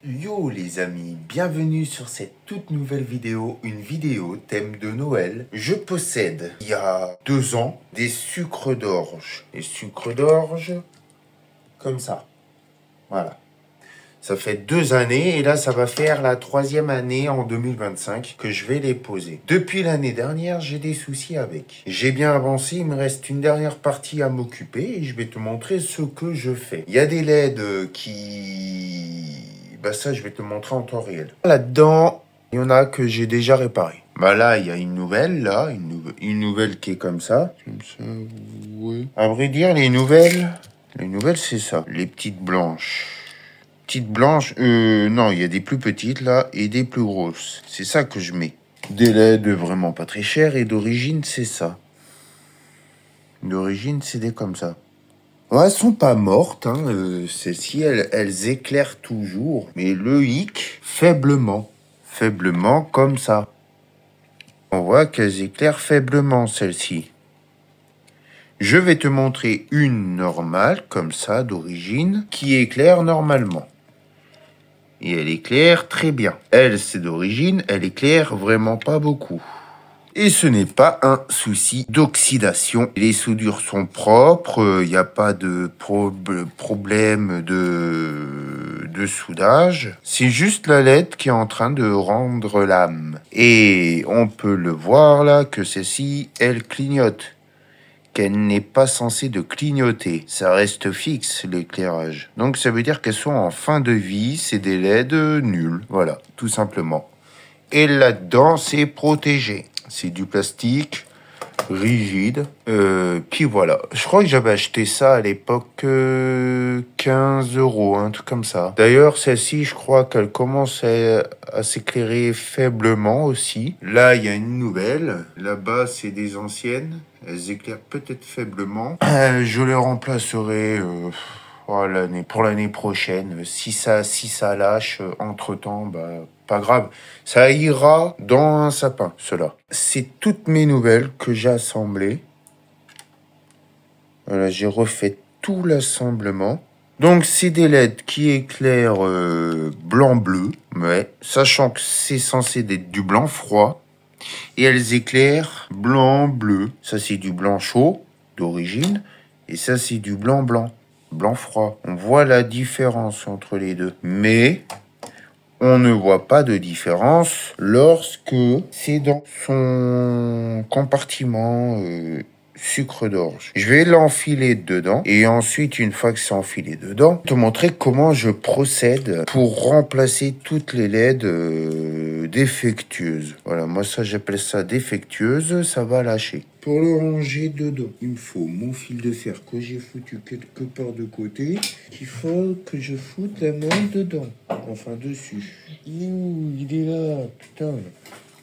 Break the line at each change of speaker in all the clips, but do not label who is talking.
Yo les amis, bienvenue sur cette toute nouvelle vidéo, une vidéo thème de Noël. Je possède, il y a 2 ans, des sucres d'orge. Des sucres d'orge, comme ça. Voilà. Ça fait 2 années et là ça va faire la 3e année en 2025 que je vais les poser. Depuis l'année dernière, j'ai des soucis avec. J'ai bien avancé, il me reste une dernière partie à m'occuper et je vais te montrer ce que je fais. Il y a des LED qui... Bah ça, je vais te montrer en temps réel. Là-dedans, il y en a que j'ai déjà réparé. Bah là, il y a une nouvelle, là, une nouvelle qui est comme ça. Comme ça, ouais. À vrai dire, les nouvelles, c'est ça. Les petites blanches. Petites blanches, non, il y a des plus petites, là, et des plus grosses. C'est ça que je mets. Des LED vraiment pas très chers, et d'origine, c'est ça. D'origine, c'est des comme ça. Ouais, elles sont pas mortes, hein. Celles-ci, elles éclairent toujours. Mais le hic, faiblement. Faiblement, comme ça. On voit qu'elles éclairent faiblement, celles-ci. Je vais te montrer une normale, comme ça, d'origine, qui éclaire normalement. Et elle éclaire très bien. Elle, c'est d'origine, elle éclaire vraiment pas beaucoup. Et ce n'est pas un souci d'oxydation. Les soudures sont propres, il n'y a pas de problème de soudage. C'est juste la LED qui est en train de rendre l'âme. Et on peut le voir là que celle-ci, elle clignote. Qu'elle n'est pas censée de clignoter. Ça reste fixe, l'éclairage. Donc ça veut dire qu'elles sont en fin de vie, c'est des LED nuls. Voilà, tout simplement. Et là-dedans, c'est protégé. C'est du plastique rigide. Puis voilà. Je crois que j'avais acheté ça à l'époque 15 €, un truc comme ça. D'ailleurs, celle-ci, je crois qu'elle commence à s'éclairer faiblement aussi. Là, il y a une nouvelle. Là-bas, c'est des anciennes. Elles éclairent peut-être faiblement. Je les remplacerai pour l'année prochaine. Si ça lâche entre-temps, bah pas grave. Ça ira dans un sapin, cela. C'est toutes mes nouvelles que j'ai assemblées. Voilà, j'ai refait tout l'assemblement. Donc, c'est des LED qui éclairent blanc-bleu, ouais, sachant que c'est censé être du blanc froid. Et elles éclairent blanc-bleu. Ça, c'est du blanc chaud, d'origine. Et ça, c'est du blanc-blanc, blanc froid. On voit la différence entre les deux. Mais on ne voit pas de différence lorsque c'est dans son compartiment sucre d'orge. Je vais l'enfiler dedans et ensuite, une fois que c'est enfilé dedans, te montrer comment je procède pour remplacer toutes les LED défectueuses. Voilà, moi ça j'appelle ça défectueuse, ça va lâcher. Pour le ranger dedans, il me faut mon fil de fer que j'ai foutu quelque part de côté. Il faut que je foute la main dedans, enfin dessus. Il est là, putain.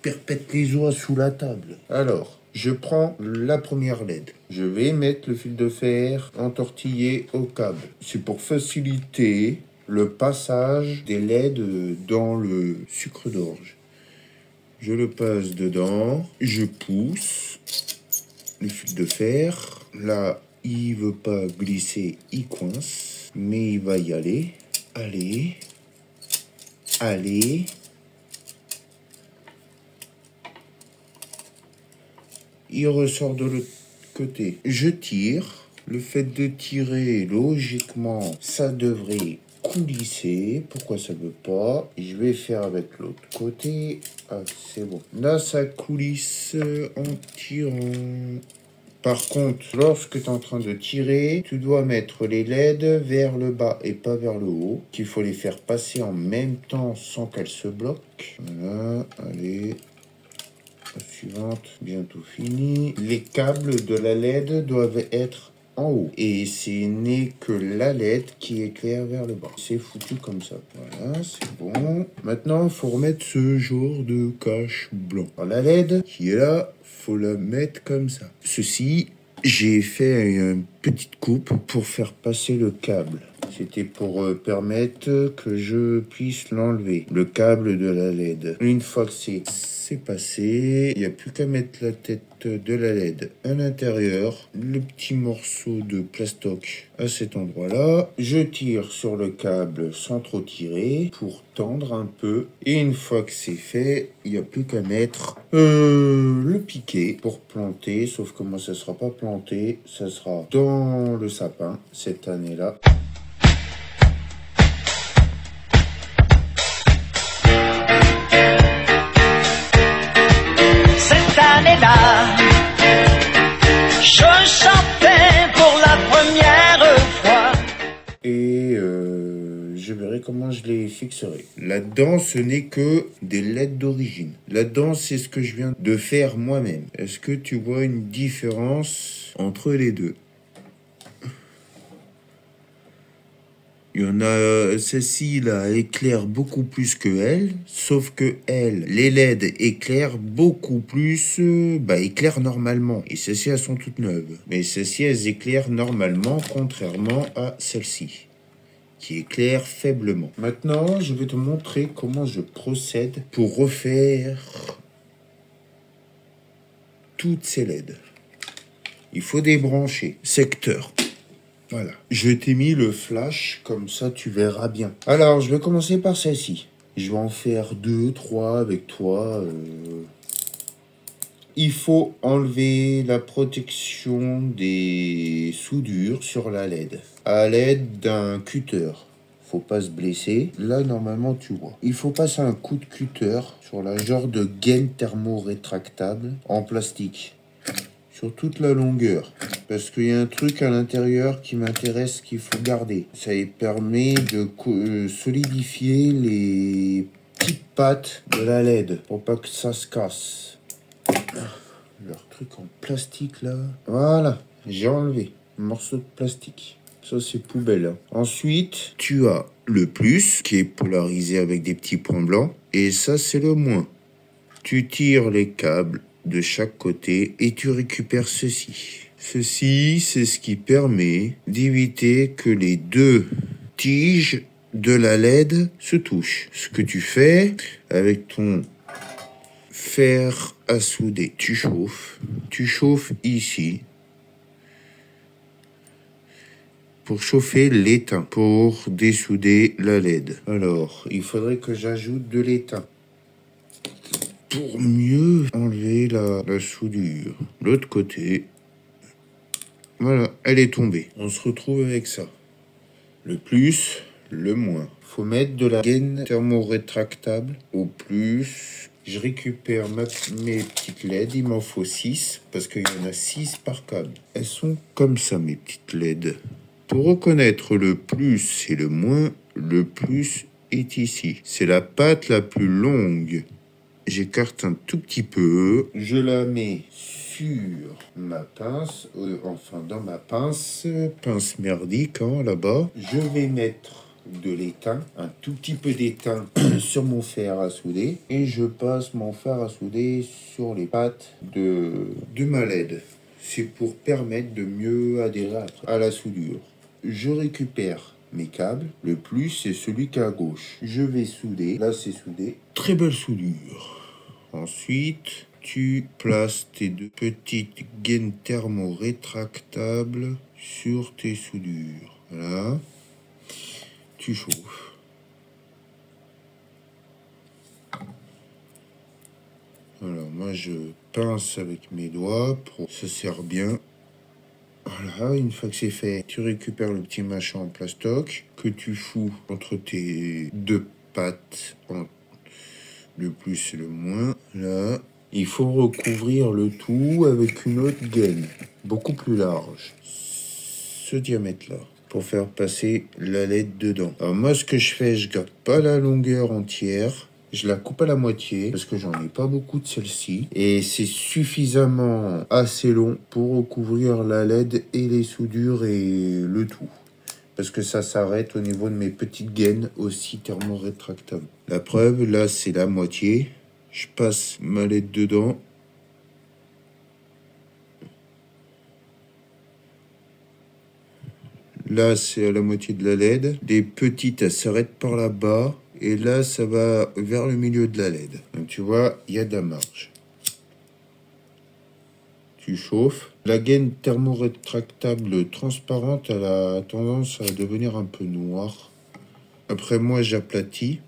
Perpète les oies sous la table. Alors, je prends la première LED. Je vais mettre le fil de fer entortillé au câble. C'est pour faciliter le passage des LED dans le sucre d'orge. Je le passe dedans, je pousse le fil de fer. Là, il veut pas glisser, il coince, mais il va y aller. Allez, allez. Il ressort de l'autre côté. Je tire. Le fait de tirer, logiquement, ça devrait coulisser. Pourquoi ça veut pas? Je vais faire avec l'autre côté. Ah, c'est bon. Là, ça coulisse en tirant. Par contre, lorsque tu es en train de tirer, tu dois mettre les LED vers le bas et pas vers le haut. Qu'il faut les faire passer en même temps sans qu'elles se bloquent. Voilà, allez. La suivante, bientôt fini. Les câbles de la LED doivent être en haut. Et ce n'est que la LED qui éclaire vers le bas. C'est foutu comme ça. Voilà, c'est bon. Maintenant, il faut remettre ce genre de cache blanc. Alors, la LED qui est là, faut la mettre comme ça. Ceci, j'ai fait une petite coupe pour faire passer le câble. C'était pour permettre que je puisse l'enlever, le câble de la LED. Une fois que c'est passé, il n'y a plus qu'à mettre la tête de la LED à l'intérieur, le petit morceau de plastoc à cet endroit-là. Je tire sur le câble sans trop tirer pour tendre un peu. Et une fois que c'est fait, il n'y a plus qu'à mettre le piquet pour planter. Sauf que moi, ça ne sera pas planté, ça sera dans le sapin cette année-là.
Je chantais pour la première fois.
Et je verrai comment je les fixerai. Là-dedans, ce n'est que des LED d'origine. Là-dedans, c'est ce que je viens de faire moi-même. Est-ce que tu vois une différence entre les deux? Il y en a, celle-ci là éclaire beaucoup plus que elle, sauf que elle, les LED éclairent beaucoup plus, éclairent normalement. Et celles-ci, elles sont toutes neuves. Mais celles-ci, elles éclairent normalement, contrairement à celle-ci, qui éclaire faiblement. Maintenant, je vais te montrer comment je procède pour refaire toutes ces LED. Il faut débrancher. Secteur. Voilà. Je t'ai mis le flash, comme ça tu verras bien. Alors, je vais commencer par celle-ci. Je vais en faire 2, 3 avec toi. Il faut enlever la protection des soudures sur la LED à l'aide d'un cutter. Faut pas se blesser. Là, normalement, tu vois. Il faut passer un coup de cutter sur la genre de gaine thermo-rétractable en plastique. Sur toute la longueur. Parce qu'il y a un truc à l'intérieur qui m'intéresse qu'il faut garder. Ça permet de solidifier les petites pattes de la LED pour pas que ça se casse. Leur truc en plastique là. Voilà, j'ai enlevé un morceau de plastique. Ça c'est poubelle. Hein. Ensuite, tu as le plus qui est polarisé avec des petits points blancs. Et ça c'est le moins. Tu tires les câbles de chaque côté et tu récupères ceci. Ceci, c'est ce qui permet d'éviter que les deux tiges de la LED se touchent. Ce que tu fais avec ton fer à souder, tu chauffes ici pour chauffer l'étain, pour dessouder la LED. Alors, il faudrait que j'ajoute de l'étain pour mieux enlever la soudure. L'autre côté, voilà, elle est tombée. On se retrouve avec ça. Le plus, le moins. Faut mettre de la gaine thermo-rétractable au plus. Je récupère mes petites LED, il m'en faut 6 parce qu'il y en a 6 par câble. Elles sont comme ça, mes petites LED. Pour reconnaître le plus et le moins, le plus est ici. C'est la patte la plus longue. J'écarte un tout petit peu. Je la mets sur ma pince, dans ma pince merdique, hein, là-bas. Je vais mettre de l'étain, un tout petit peu d'étain sur mon fer à souder. Et je passe mon fer à souder sur les pattes de ma LED. C'est pour permettre de mieux adhérer à la soudure. Je récupère mes câbles, le plus c'est celui qui est à gauche. Je vais souder, là c'est soudé. Très belle soudure. Ensuite, tu places tes deux petites gaines thermo-rétractables sur tes soudures. Voilà. Tu chauffes. Alors, moi je pince avec mes doigts, ça sert bien. Voilà, une fois que c'est fait, tu récupères le petit machin en plastoc que tu fous entre tes deux pattes, le plus et le moins. Là, il faut recouvrir le tout avec une autre gaine, beaucoup plus large. Ce diamètre-là, pour faire passer la LED dedans. Alors moi, ce que je fais, je garde pas la longueur entière. Je la coupe à la moitié parce que j'en ai pas beaucoup de celle-ci. Et c'est suffisamment assez long pour recouvrir la LED et les soudures et le tout. Parce que ça s'arrête au niveau de mes petites gaines aussi thermo-rétractables. La preuve, là, c'est la moitié. Je passe ma LED dedans. Là, c'est à la moitié de la LED. Les petites, elles s'arrêtent par là-bas. Et là, ça va vers le milieu de la LED. Donc, tu vois, il y a de la marge. Tu chauffes. La gaine thermorétractable transparente, elle a tendance à devenir un peu noire. Après, moi, j'aplatis.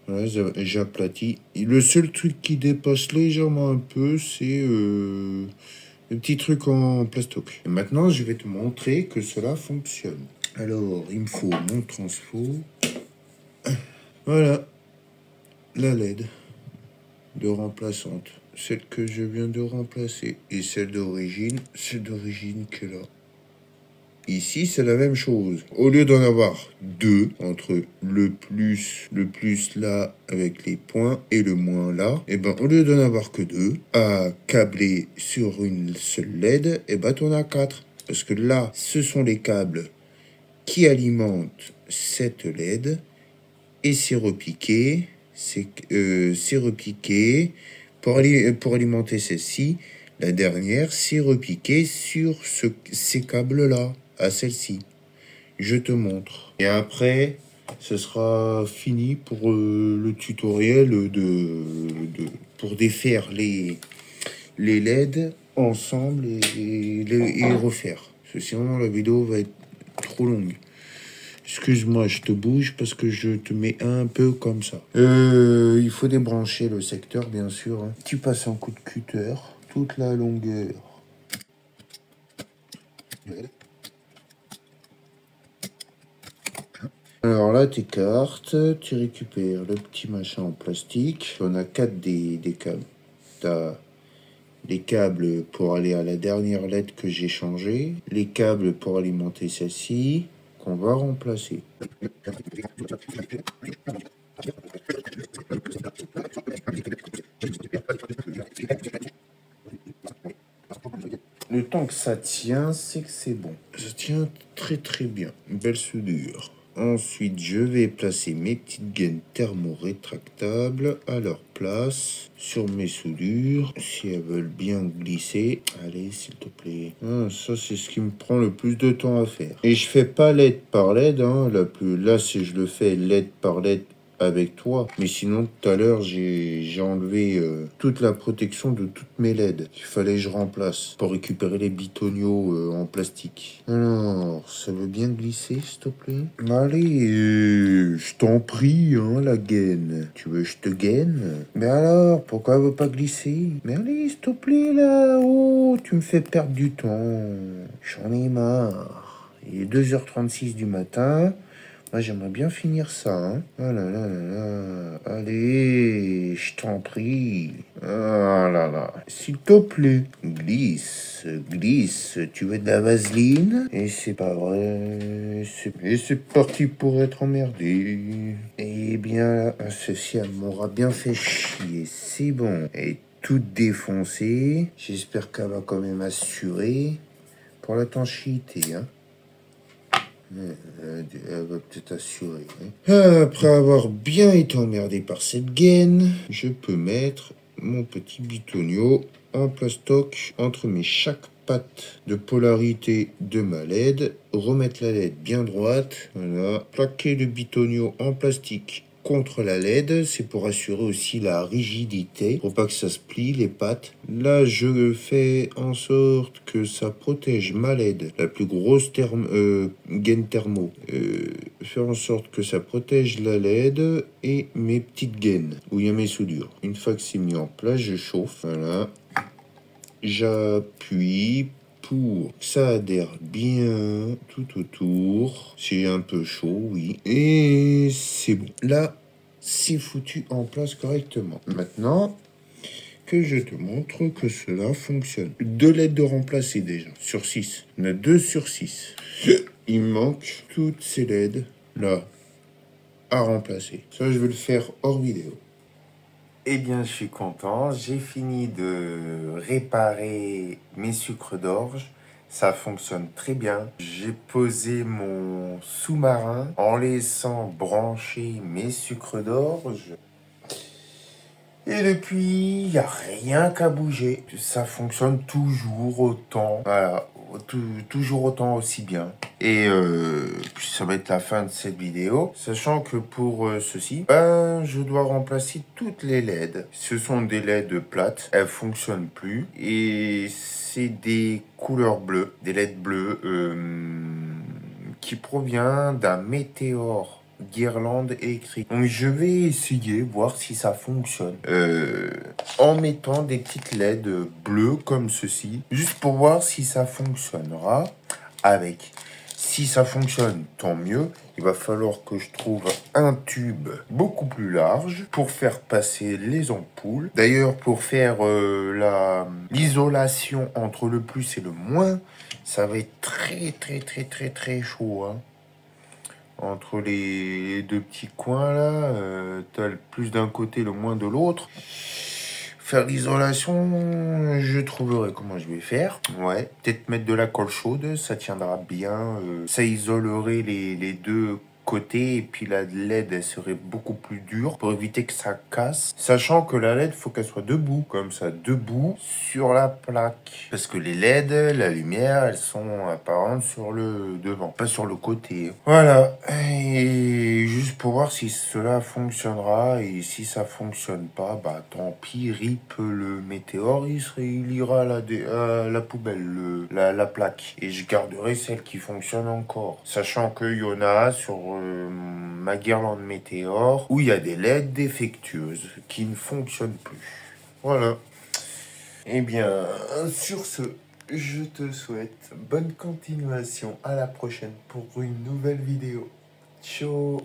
Voilà, j'aplatis. Le seul truc qui dépasse légèrement un peu, c'est le petit truc en plastoc. Et maintenant, je vais te montrer que cela fonctionne. Alors, il me faut mon transfo. Voilà, la LED de remplaçante. Celle que je viens de remplacer. Et celle d'origine qui est là. Ici, c'est la même chose. Au lieu d'en avoir deux, entre le plus là avec les points et le moins là, et ben au lieu d'en avoir que deux, à câbler sur une seule LED, et ben t'en as quatre. Parce que là, ce sont les câbles qui alimentent cette LED et c'est repiqué. C'est repiqué pour alimenter celle-ci. La dernière, c'est repiqué sur ces câbles-là, à celle-ci. Je te montre. Et après, ce sera fini pour le tutoriel pour défaire les LED ensemble et refaire. Parce que sinon, la vidéo va être trop longue. Excuse-moi, je te bouge parce que je te mets un peu comme ça. Il faut débrancher le secteur, bien sûr. Hein. Tu passes un coup de cutter toute la longueur. Alors là, t'écartes, tu récupères le petit machin en plastique. On a 4 des câbles. T'as les câbles pour aller à la dernière LED que j'ai changé. Les câbles pour alimenter celle-ci, qu'on va remplacer. Le temps que ça tient, c'est que c'est bon. Ça tient très très bien. Une belle soudure. Ensuite, je vais placer mes petites gaines thermorétractables à leur place sur mes soudures. Si elles veulent bien glisser, allez, s'il te plaît. Ah, ça, c'est ce qui me prend le plus de temps à faire. Et je fais pas LED par LED. Hein, là, si je le fais LED par LED avec toi. Mais sinon, tout à l'heure, j'ai enlevé toute la protection de toutes mes LED. Il fallait que je remplace pour récupérer les bitoniaux en plastique. Alors, ça veut bien glisser, s'il te plaît? Allez, je t'en prie, hein, la gaine. Tu veux que je te gaine? Mais alors, pourquoi elle veut pas glisser? Mais allez, s'il te plaît, là. Oh, tu me fais perdre du temps. J'en ai marre. Il est 2h36 du matin. Moi, j'aimerais bien finir ça, hein. Ah là là là là. Allez, je t'en prie. Ah là là. S'il te plaît. Glisse, glisse. Tu veux de la vaseline? Et c'est pas vrai. Et c'est parti pour être emmerdé. Eh bien, ceci, elle m'aura bien fait chier. C'est bon. Elle est toute défoncée. J'espère qu'elle va quand même assurer pour l'étanchéité, hein. Elle va peut-être assurer. Hein. Après avoir bien été emmerdé par cette gaine, je peux mettre mon petit bitonio en plastoc entre mes chaque patte de polarité de ma LED, remettre la LED bien droite, voilà, plaquer le bitonio en plastique contre la LED, c'est pour assurer aussi la rigidité, pour pas que ça se plie les pattes. Là, je fais en sorte que ça protège ma LED, la plus grosse gaine thermo. Faire en sorte que ça protège la LED et mes petites gaines, où il y a mes soudures. Une fois que c'est mis en place, je chauffe, voilà. J'appuie pour que ça adhère bien tout autour. C'est un peu chaud, oui. Et c'est bon. Là, c'est foutu en place correctement. Maintenant que je te montre que cela fonctionne. 2 LED de remplacer déjà, sur 6. On a 2 sur 6. Il manque toutes ces LED là à remplacer. Ça, je vais le faire hors vidéo. Eh bien, je suis content. J'ai fini de réparer mes sucres d'orge. Ça fonctionne très bien. J'ai posé mon sous-marin en laissant brancher mes sucres d'orge. Et depuis, il n'y a rien qu'à bouger. Ça fonctionne toujours autant. Voilà, toujours autant aussi bien. Et puis ça va être la fin de cette vidéo. Sachant que pour ceci, je dois remplacer toutes les LED. Ce sont des LED plates. Elles fonctionnent plus. Et c'est des couleurs bleues. Des LED bleues qui provient d'un météore. Guirlande écrit. Donc je vais essayer, voir si ça fonctionne. En mettant des petites LED bleues comme ceci. Juste pour voir si ça fonctionnera avec. Si ça fonctionne, tant mieux. Il va falloir que je trouve un tube beaucoup plus large pour faire passer les ampoules. D'ailleurs, pour faire l'isolation entre le plus et le moins, ça va être très chaud, hein. Entre les deux petits coins là, t'as le plus d'un côté, le moins de l'autre. Faire l'isolation, je trouverai comment je vais faire. Ouais, peut-être mettre de la colle chaude, ça tiendra bien. Ça isolerait les deux côtés et puis la LED elle serait beaucoup plus dure pour éviter que ça casse. Sachant que la LED, faut qu'elle soit debout, comme ça, debout sur la plaque. Parce que les LED, la lumière, elles sont apparentes sur le devant, pas sur le côté. Voilà, et juste pour voir si cela fonctionnera, et si ça fonctionne pas, bah tant pis, rip le météore, il ira à la poubelle, la plaque, et je garderai celle qui fonctionne encore, sachant qu'il y en a sur ma guirlande météore où il y a des LED défectueuses qui ne fonctionnent plus. Voilà. Eh bien, sur ce, je te souhaite bonne continuation. À la prochaine pour une nouvelle vidéo. Ciao.